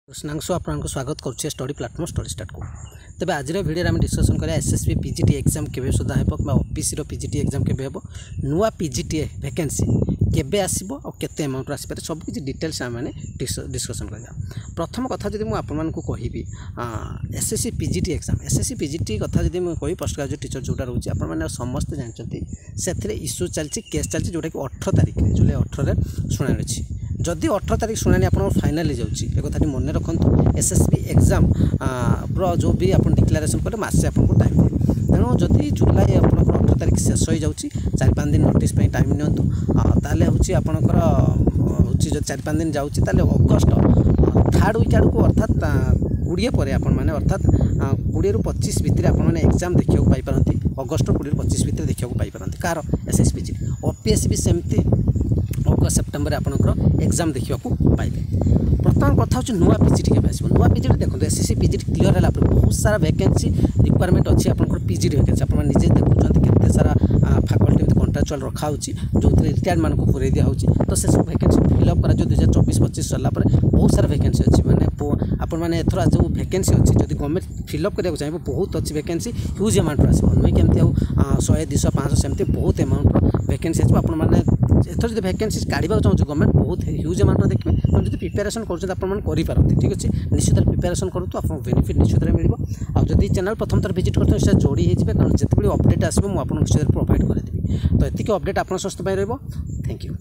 कृष्णांशु आपको स्वागत करुच्छे study platform study start को तेज आज भिडियो आम डिस्कसन करें एसएसबी पीजीटी एग्जाम के सुधा हो ऑफिसर पीजीटी एग्जाम के नुआ पीजीटी वैकेंसी केबे आसीबो और केते अमाउंट आसीपारे सब किसी डिटेल्स आम डिस्कसन करा। प्रथम कथा जब मुझे कहबी SSC PGT exam SSC PGT कथा जब मुझे कही पोस्ट ग्रेजुएट टीचर जोटा रोचे आपने समस्त जानते से इश्यू चलती केस चलती जोटा कि 18 तारिख जुलाई 18 शुणाणी अच्छी जदि 18 तारिख शुणाणी आप फाइनाल हो कथा मन रखु एसएसबी एग्जाम जो भी आप डिक्लेरेसन कले मसे आपको टाइम दिए तेणु जदि जुलाई आप 18 तारिख शेष हो जाऊँगी 4-5 दिन नोटिस टाइम नियंतु ताले हूँ आपणकर हूँ जो 4-5 दिन जाऊँगी अगस्ट 3rd वीक आड़ को अर्थात 20 पर आपने अर्थात 20 ରୁ 25 भितर आपने एग्जाम देखा पाइपारती अगस्ट 20 ରୁ 25 भितर देखा पाइपारती कार एसएसपीजी ओपीएससी भी सेमती अगस्ट सेप्टेम्बर आपंकर एग्जाम देखा पाइबे। प्रथम कथा हूँ नुआ पीजीटी के नुआ पीजीटी देखो एसएससी पीजीटी क्लीयर है बहुत सारा वैकेंसी रिक्वायरमेंट अच्छी आपंकर पीजीटी वैकेंसी आप निजे देखुं केते सारा फैकल्टी कंट्राक्चुअल रखा जो रिटायर्ड मानक पूरे दिखाई तो से सब वैकेंसी फिलअप करा 2024-25 सरला बहुत सारा वैकेंसी अच्छी मैंने आपने एथर जो वैकेंसी अच्छी जब गवर्नमेंट फिलअप करने चाहिए बहुत अच्छी वैकेंसी ह्यूज अमाउंट आसो नुई केमती 100-200-500 सेमती बहुत अमाउंट वैकेंसी आसो आपने एथर जो वैकेंसी काढ़ा चाहूँ गवर्नमेंट बहुत ह्यूज अमाउंट देखिए तो जो प्रिपेरेसन करते ठीक अच्छे निश्चित प्रिपेरेसन करूँ आपको बेनिफिट निश्चित मिले आदि चैनल प्रथम थर विजिट करते जोड़ी होते कारण जिते अपडेट आसो मुझे निश्चित प्रोवाइड करेदेवी तो ये अपडेट आप समस्त रही थैंक यू।